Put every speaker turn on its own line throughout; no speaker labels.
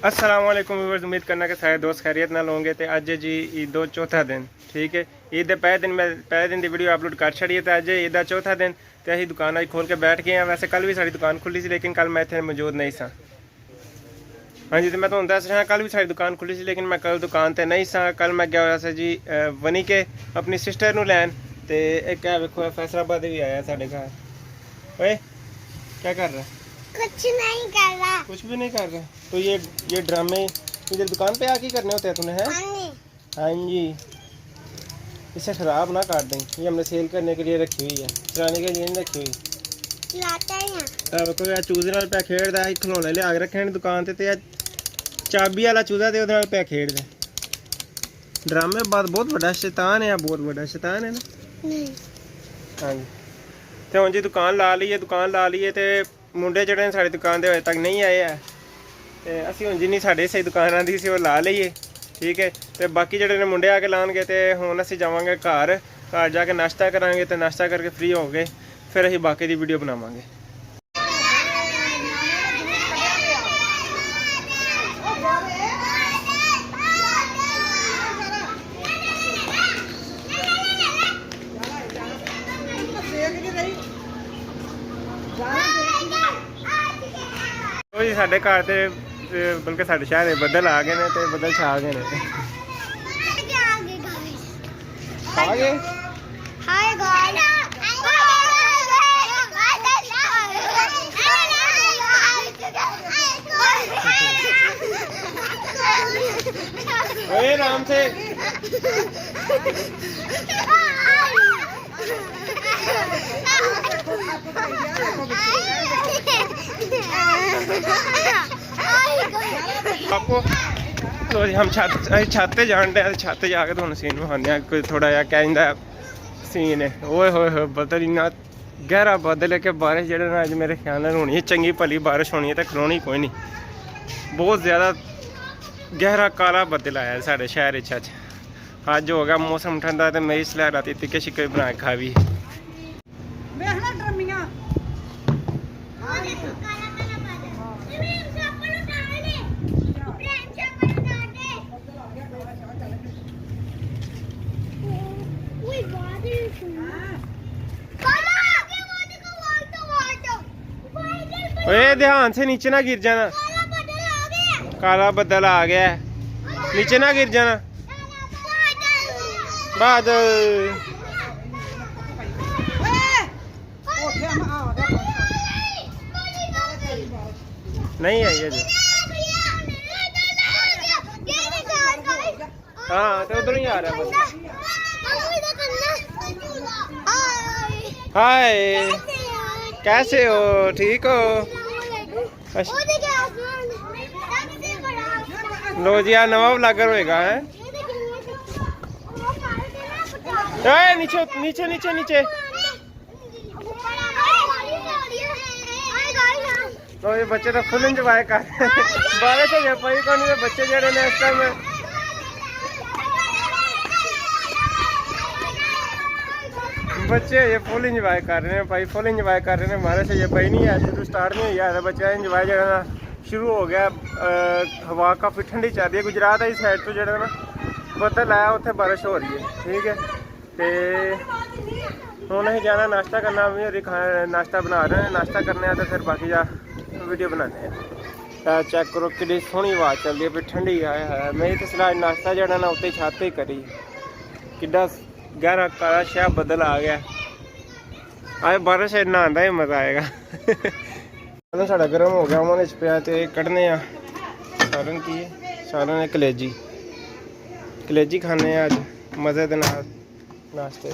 अस्सलाम वालेकुम व्यूअर्स, उम्मीद करना कि सारे दोस्त खैरियत नाल होंगे। तो अज जी ईद दो चौथा दिन, ठीक है। ईद के पहले दिन की वीडियो अपलोड कर छड़ी है। तो अज ईद का चौथा दिन तो अं दुकान अज खोल के बैठ गए हैं। वैसे कल भी साड़ी दुकान खुली सी, लेकिन कल मैं इतने मौजूद नहीं सा। हाँ जी, तो मैं तुहानू दस रहा, कल भी साड़ी दुकान खुली सी, लेकिन मैं कल दुकान पर नहीं सा। कल मैं गया हुआ सा जी वनी के अपनी सिस्टर नू लैन। तो एक वेखो फैसलाबाद भी आया साढ़े घर। ओए क्या कर रहा है?
कुछ नहीं कर रहा।
कुछ भी नहीं कर रहा। तो ये ड्रामे इधर दुकान पे आके करने होते हैं तूने, हैं? हाँ जी। इसे खराब ना कर दें, ये हमने सेल करने के लिए रखी हुई है, चलाने के लिए नहीं रखी हुई।
लाता है
अब कोई चूजे नाल पे खेड़दा है, खिलौने लिया के रखे ने दुकान ते चाबी वाला चूजा ते ओदे नाल पे खेड़दा। ड्रामे बाद बहुत बड़ा शैतान है, बहुत बड़ा शैतान है ना।
नहीं।
हाँ जी, तो हुण जी दुकान ला ली है ते मुंडे ਜਿਹੜੇ ने साड़ी दुकान के अजे तक नहीं आए है। तो असी हुण जिन्नी साढ़े सही दुकान आती सी वो ला लीए, ठीक है। तो बाकी ਜਿਹੜੇ ने मुंडे आके लाएंगे तो हुण असी जावांगे घर जाके नाश्ता करांगे। तो नाश्ता करके फ्री हो गए फिर असी बाकी की वीडियो बनावांगे। तो जी साढ़े घर से बल्कि साढ़े शहर बदल आ गए हैं, तो बदल छा गए हैं। आ गए
हाय गाइस।
ओए आराम से। आपको तो जी हम छत जान रहे, छत जाके तो सीन विखाने कोई थोड़ा जहा कैंदा सीन है। ओए होए बदल इन्ना गहरा बदल है कि बारिश जो अज मेरे ख्याल होनी है, चंगी भली बारिश होनी है। तो खलोनी कोई नहीं, बहुत ज़्यादा गहरा काला बदल आया साढ़े शहर अज हो गया मौसम ठंडा। तो मेरी सलाह राती टिक्के शिक्के बना के खा भी। ओए ध्यान से नीचे ना गिर जाना, काला बदल आ गया है, नीचे ना गिर जाना। बादल नहीं आई अजे। हाँ तो उधर ही आ रहा है। हाय कैसे हो, ठीक हो? लो जी आ नवा ब्लॉगर होएगा है। नीचे नीचे नीचे नीचे। तो ये बच्चे तो फुल इंजॉय कर रहे हैं। बारिश हो पई को नहीं, बच्चे जड़े ने इस टाइम बच्चे ये फुल इंजॉय कर रहे हैं भाई, फुल इंजॉय कर रहे हैं। बारिश ये पई नहीं है, शुरू स्टार्ट नहीं हुई है, बच्चा इंजॉय जो शुरू हो गया। हवा काफ़ी ठंडी चल रही है। गुजरात वाली साइड तो जो ना बदल आया, उत्थे बारिश हो रही है, ठीक है। तो हूँ अं जाना नाश्ता करना, भी नाश्ता बना रहे हैं, नाश्ता करने तो फिर बाकी जा वीडियो बनाने हैं। चेक करो कि सोहनी आवाज़ चल रही है, फिर ठंडी है। मेरी तो सलाह नाश्ता जड़ा ना उत्ते छत ही करी, कि गहरा काला शाह बदल आ गया। आज बारिश नहाने ही मज़ा आएगा। साढ़ा गर्म हो गया, उन्होंने पिया तो कढ़ने सारन की सारन ने कलेजी खाने अज मज़े के नाल नाश्ते।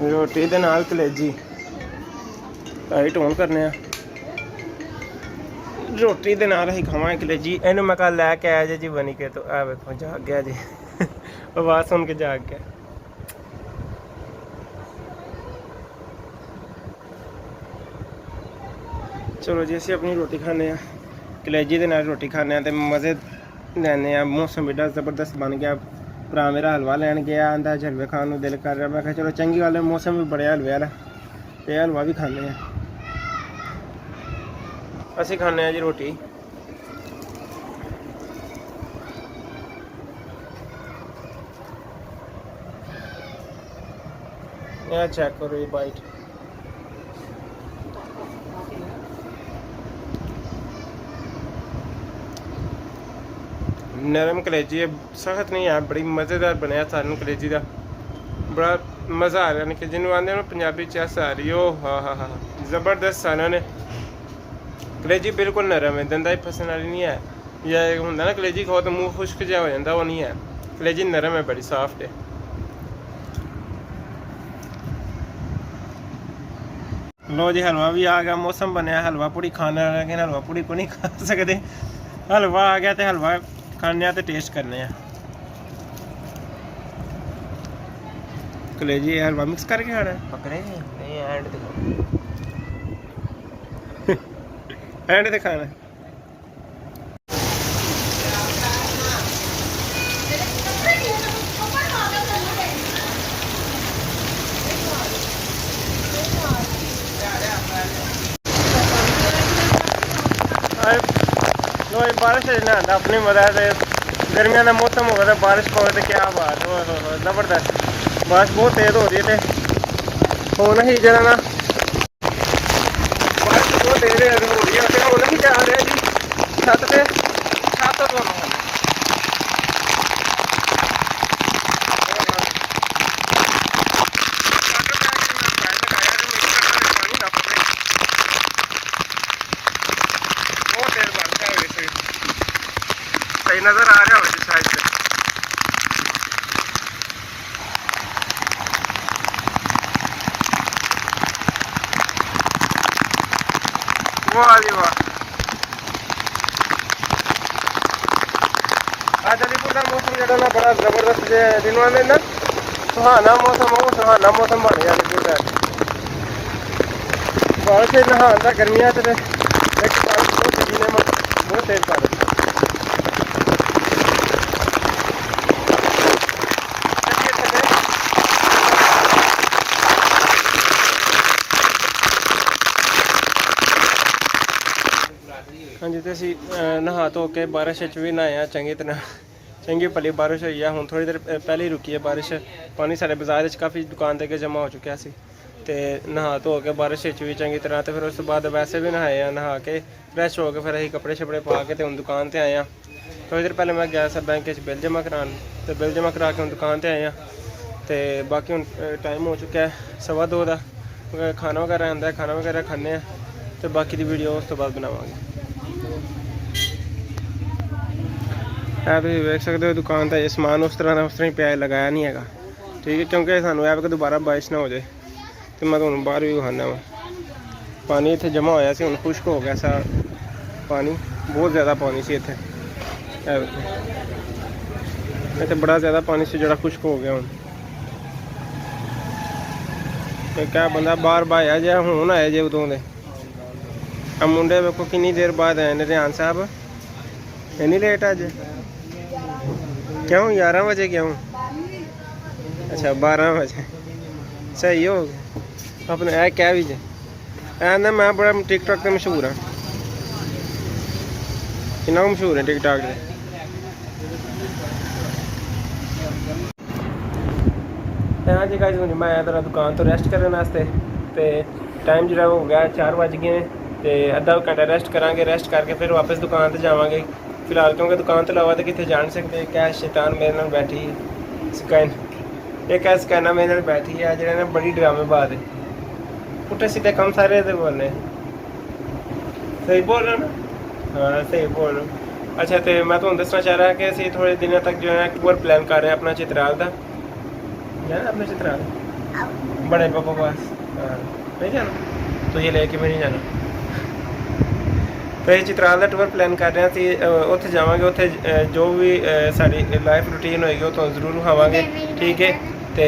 रोटी दे नाल कलेजी टाइट होन करने रोटी दे नाल ही खावांगे कलेजी। इनू मैं कल लैके आया जी बनी के, तो आ वेखो जाग गया जी। आवाज़ सुन के जाग गया। चलो जी असी अपनी रोटी खाने, कलेजी के नाल रोटी खाने, तो मज़े लैने। मौसम एडा जबरदस्त बन गया। भरा मेरा हलवा लैन गया, आंदा हलवे खाने दिल कर रहा। मैं चलो चंगी गल है, मौसम भी बड़े हलवे वाला। ਤੇ ਹਲਵਾ ਵੀ ਖਾਣੇ ਆ। ਅਸੀਂ ਖਾਣੇ ਆ ਜੀ ਰੋਟੀ। ਇਹ ਚੈੱਕ ਕਰੋ ਇਹ ਬਾਈਟ। नरम कलेजी है, सख्त नहीं है, बड़ी मज़ेदार बनया सानू कलेजी का बड़ा मज़ा आ रहा है। जिन्होंने आते हैं पंजाबी चस आ रही हो, हाँ हाँ हाँ ज़बरदस्त साना ने। कलेजी बिल्कुल नरम है, दंदा ही फसन वाली नहीं है। या होंगे ना कलेजी खाओ तो मुँह खुश्क जहा हो जाता, वो नहीं है। कलेजी नरम है, बड़ी सॉफ्ट है। लो जी हलवा भी आ गया, मौसम बनया हलवा पूड़ी खाने वाला, लेकिन हलवा पूड़ी को नहीं खा सकते। हलवा आ गया तो हलवा खाने तो टेस्ट करने। कलेजी हलवा मिक्स करके खाना है, पकड़े नहीं एंड एंड ते खाना है। लो बारिश ना अपनी मजा से गर्मियों का मौसम होगा तो बारिश पवे तो क्या बात हो, जबरदस्त। बारिश बहुत तेज हो रही है हूँ ही जरा ना बारिश बहुत तेज हो रही है हूँ ही जा रहे जी छत से छत तो सही नजर आ रहा हो साइड से। वाह जी वाह, आज अलीपुर का मौसम जो ना बड़ा जबरदस्त दिनों में ना सुहाना मौसम हो, सुहाना मौसम बन गया अलीपुर का। बारिश नहान का गर्मियाँ तो एक बहुत जीने में बहुत तेज बारिश। हाँ जी, तो असी नहा धो के बारिश भी नहाए हैं चंगी तरह, चंगी भली बारिश हुई है। हुण थोड़ी देर पहले ही रुकी है बारिश। पानी सारे बाजार काफ़ी दुकान तक जमा हो चुका सी ते नहा धो के बारिश भी चंगी तरह। तो फिर उस बाद वैसे भी नहाए हैं, नहा के फ्रैश हो के फिर असीं कपड़े शपड़े पा के हुण दुकान पर आए हैं। थोड़ी देर पहले मैं गया सा बैंक बिल जमा करान, तो बिल जमा करा के हुण दुकान पर आए हैं। तो बाकी हुण टाइम हो चुका है 2:15 का, खाना वगैरह आंदा है, खाना वगैरह खाने हैं। तो बाकी की वीडियो उस तो बाद बनावांगे। तुम वेख सकते हो दुकान का ये समान उस तरह ही प्याज लगाया नहीं है, ठीक है, क्योंकि सानू है कि दोबारा बारिश ना हो जाए। तो मैं तुहानू बाहर भी विखाना वा, पानी इत्थे जमा होया सी, हुण खुश्क हो गया सा पानी, बहुत ज़्यादा पानी सी इत्थे। इत्थे बड़ा ज़्यादा पानी सी जिहड़ा खुश्क हो गया हुण। क्या बंदा बाहर बहाया जे हुण आए जे उदों दे। आ मुंडे वेखो कितनी देर बाद आए ने रियान साहब, इन्नी लेट अज क्यों? 11 बजे क्यों? अच्छा 12 बजे सही हो गया। अपने ऐ क्या भी जे ना मैं बड़ा टिकटॉक ते मशहूर हाँ, किन्ना मशहूर है टिकटॉक से। हाँ जी गाइस, मैं आया तेरा दुकान तो रेस्ट करने वास्ते। तो टाइम जो हो गया 4 बज गए। तो अद्धा घंटा रेस्ट करांगे, रेस्ट करके फिर वापस दुकान पर जावांगे। फिलहाल क्योंकि दुकान तो अलावा तो कितने जा नहीं सकते। क्या शैतान मेरे नाल बैठी है स्कैन, एक है स्कैना मेरे नाल बैठी है जो ना बड़ी ड्रामेबाज है। पुट्ठे सीधे कम सारे बोलने, सही बोल रहा ना? हाँ सही बोल रहा। अच्छा, तो मैं तुहानू दसना चाह रहा कि असीं थोड़े दिनों तक जो है टूर प्लान कर रहे हैं अपना चित्राल का। जाना अपना चित्राल बड़े पापा पास? हाँ नहीं जाना तो ये लेके मैं नहीं जाना। तो ये चित्राल का टूर प्लान कर रहे हैं, उत्थे जावांगे। उत्थे जो भी साड़ी लाइफ रूटीन होएगी वो तो जरूर विखावांगे, ठीक है। तो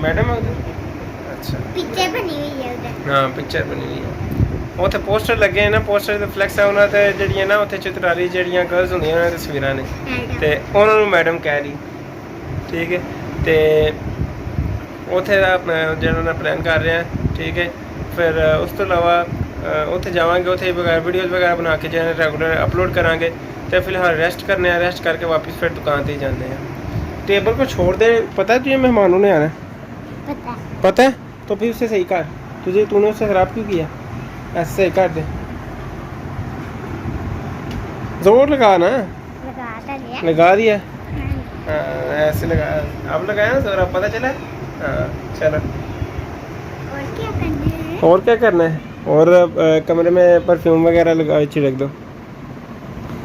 मैडम अच्छा
पिक्चर बनी हुई है उधर।
हाँ पिक्चर बनी हुई है, उत्थे पोस्टर लगे हैं ना, पोस्टर ते फ्लैक्स है उन्होंने जड़ियाँ ना उत्थे चित्राली जड़ियाँ गर्ल्स होंदियां उन्होंने तस्वीरां ने, तो उन्होंने मैडम कह रही, ठीक है। तो उत्थे दा जो प्लान कर रहे हैं, ठीक है। फिर उस तो इलावा उत्थे जावांगे, उत्थे वीडियोज़ वगैरह बना के चैनल रेगुलर अपलोड करांगे। तो फिलहाल रेस्ट करने, रेस्ट करके वापस फिर दुकान पे ही जाते हैं। टेबल को छोड़ दे, पता है तुझे मेहमानों ने आना? पता है तो फिर उससे सही कर, तूने उससे ख़राब क्यों किया? ऐसे सही कर दे, जोर लगा ना, लगा दिया। हाँ ऐसे लगा, अब लगाया ना जोर, अब पता चला। हाँ चलो, और क्या करना है? और कमरे में परफ्यूम वगैरह लगा छिड़क दो।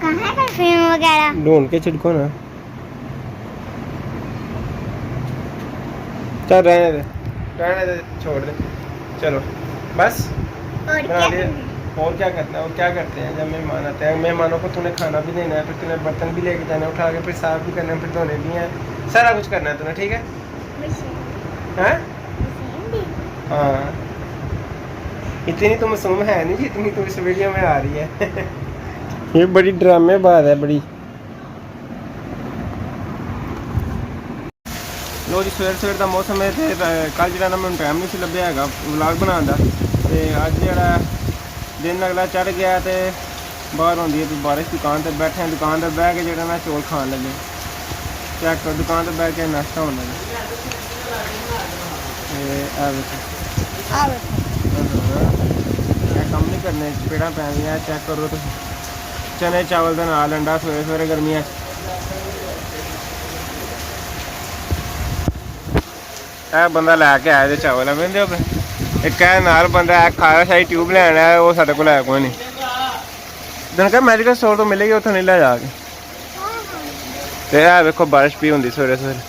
कहाँ परफ्यूम वगैरह?
ढूंढ के छिड़को ना। चल रहने दे, छोड़ दे, चलो बस
और
बना
क्या
दिया।
करना?
और क्या करना है? और क्या करते हैं जब मेहमान आते हैं? मेहमानों को तूने खाना भी देना है, फिर तूने बर्तन भी लेके जाना है उठा के, फिर साफ भी करना है, फिर धोने भी हैं, सारा कुछ करना है तूने, ठीक है? हैं? हाँ, इतनी तो मासूम है नहीं जितनी तू इस वीडियो में आ रही है। ये बड़ी ड्रामे बात है बड़ी। लो जी, सवेर का मौसम है। तो कल जो मैं टाइम नहीं लभ्या है व्लॉग बनाने का, तो अज जो दिन अगला चढ़ गया, तो बाहर होंगी है बारिश। दुकान पर बैठे हैं, दुकान पर बह के जो मैं चौल खान लगे। चेक करो, दुकान पर बैठ के नाश्ता होने लगे। कम नहीं करने, पेड़ा पै गई। चेक करो तो, चने चावल का नाल अंडा सवेरे सवेरे गर्मियां। ਇਹ ਬੰਦਾ ਲੈ ਕੇ ਆਇਆ ਜੇ ਚਾਵਲ ਕਹਿੰਦੇ ਹੋ। ਇੱਕ ਇਹ ਨਾਲ ਬੰਦਾ ਹੈ ਖਾਰਾ ਸ਼ਾਹੀ ਟਿਊਬ ਲੈਣ ਆਇਆ, ਉਹ ਸਾਡੇ ਕੋਲ ਹੈ ਕੋਈ ਨਹੀਂ। ਦਿਨ ਕਾ ਮੈਡੀਕਲ ਸਟੋਰ ਤੋਂ ਮਿਲੇਗੀ, ਉੱਥੋਂ ਨਹੀਂ ਲੈ ਜਾ ਕੇ। ਤੇ ਇਹ ਵੇਖੋ ਬਾਰਿਸ਼ ਵੀ ਹੁੰਦੀ ਸਵੇਰੇ ਸਵੇਰੇ।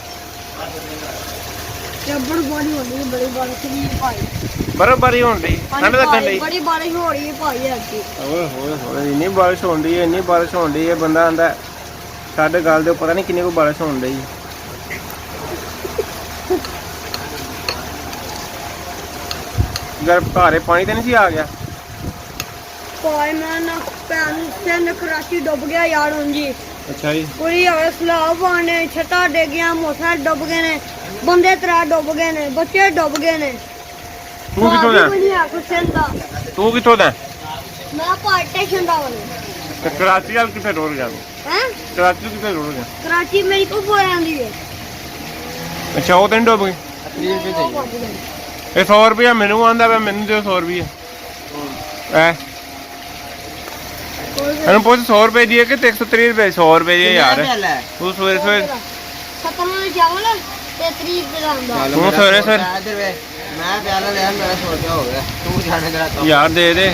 ਬਰਫ਼ਬਾਰੀ ਹੋਣ ਡਈ, ਠੰਡ ਲੱਗਣ ਡਈ।
ਬੜੀ ਬਾਰਿਸ਼ ਹੋ ਰਹੀ ਹੈ ਭਾਈ ਅੱਗੇ।
ਓਏ ਹੋਏ ਹੋਏ, ਇੰਨੀ ਬਾਰਿਸ਼ ਹੋਣ ਡਈ, ਇੰਨੀ ਬਾਰਿਸ਼ ਹੋਣ ਡਈ। ਇਹ ਬੰਦਾ ਆਂਦਾ ਸਾਡੇ ਗੱਲ ਦੇ ਪਤਾ ਨਹੀਂ ਕਿੰਨੀ ਕੁ ਬਾਰਿਸ਼ ਹੋਣ ਡਈ। ਘਰੇ ਪਾਣੀ ਤਾਂ ਨਹੀਂ ਸੀ ਆ ਗਿਆ?
ਭਾਈ ਮੈਂ ਨਾ ਪੈਨ ਕਰਾਚੀ ਡੁੱਬ ਗਿਆ ਯਾਰ। ਹੁਣ ਜੀ
ਅੱਛਾ ਜੀ,
ਪੂਰੀ ਹੋਵੇ ਸਲਾਬ ਆਣੇ, ਛੱਤਾਂ ਡਿੱਗੀਆਂ, ਮੋਟਰਸਾਈਕਲ ਡੁੱਬ ਗਏ ਨੇ, ਬੰਦੇ 3 ਡੁੱਬ ਗਏ ਨੇ, ਬੱਚੇ ਡੁੱਬ ਗਏ ਨੇ।
ਤੂੰ ਕਿੱਥੋਂ ਦਾ? ਤੂੰ ਕਿੱਥੋਂ ਦਾ?
ਮੈਂ ਭਾਈ ਸਟੇਸ਼ਨ ਦਾ ਵਾਂ।
ਤੇ ਕਰਾਚੀ ਵਾਲ ਕਿੱਥੇ ਰੋੜ ਗਿਆ?
ਹੈ
ਕਰਾਚੀ ਕਿੱਥੇ ਰੋੜ ਗਿਆ?
ਕਰਾਚੀ ਮੇਰੀ ਭੂਆ ਰਹਿੰਦੀ ਹੈ।
ਅੱਛਾ, ਉਹ ਤਾਂ ਡੁੱਬ ਗਈ। ਇਹ 100 ਰੁਪਇਆ ਮੈਨੂੰ ਆਂਦਾ ਵਾ, ਮੈਨੂੰ ਦਿਓ 100 ਰੁਪਇਆ। ਐ ਇਹਨੂੰ ਪੁੱਛ 100 ਰੁਪਏ ਦੀ ਹੈ ਕਿ 130 ਰੁਪਏ? 100 ਰੁਪਏ ਦੀ ਯਾਰ। ਤੂੰ ਸਵੇਰੇ ਸਵੇਰੇ
70 ਚਾਵਲ ਤੇ 30 ਰੁਪਏ ਦਾ ਹੁੰਦਾ।
ਤੂੰ ਸਵੇਰੇ ਸਵੇਰੇ
ਮੈਂ ਪਿਆਲਾ ਲਿਆ, ਮੇਰਾ 100 ਰੁਪਇਆ ਹੋ ਗਿਆ। ਤੂੰ ਜਾਣੇ ਤੇਰਾ ਕੰਮ
ਯਾਰ ਦੇ ਦੇ।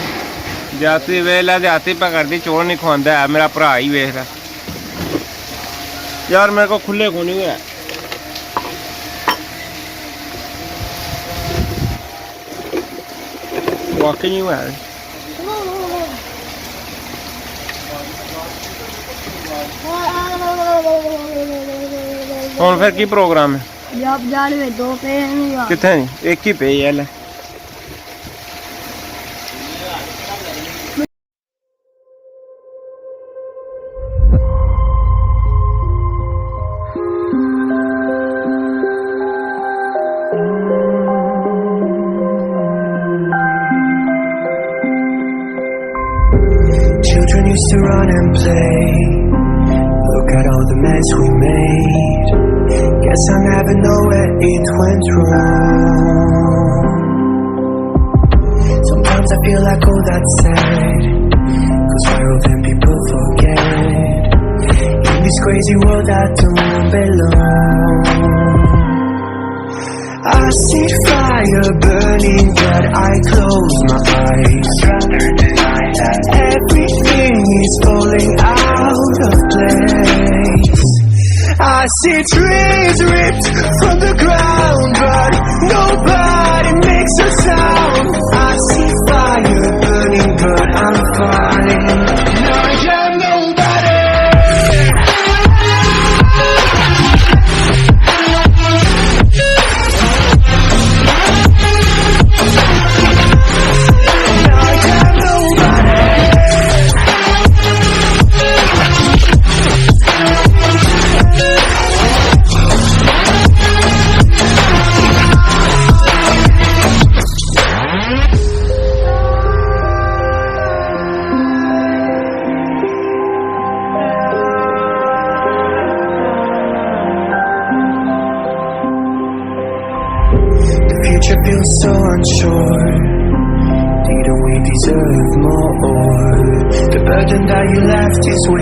ਜਾਤੀ ਵੇਖ ਲੈ, ਜਾਤੀ ਪਕੜਦੀ ਚੋਰ ਨਹੀਂ ਖਵਾਉਂਦਾ ਹੈ। ਮੇਰਾ ਭਰਾ ਹੀ ਵੇਖ ਲੈ ਯਾਰ, ਮੇਰੇ ਕੋਲ ਖੁੱਲੇ ਕੋ ਨਹੀਂ ਹੋਇਆ। ਵਾਕਈ ਨਹੀਂ ਹੋਇਆ। ਹੁਣ ਫਿਰ ਕੀ ਪ੍ਰੋਗਰਾਮ ਹੈ?
ਜਬ ਜਾਣੇ 2 ਪਏ ਨਹੀਂ ਯਾਰ।
ਕਿੱਥੇ ਨਹੀਂ, ਇੱਕ ਹੀ ਪਈ ਹੈ ਲੈ।
Children used to run and play. Look at all the mess we made. Guess I never know where it went wrong. Sometimes I feel like all that's sad, 'cause we're old and people forget. In this crazy world I don't belong. I see fire burning but I close my eyes. Everything is falling out of place. I see trees ripped from the ground, but nobody makes a sound. I see fire burning, but I'm fine. No, you're nobody. feel so unsure. Didn't we deserve more? The burden that you left is weighing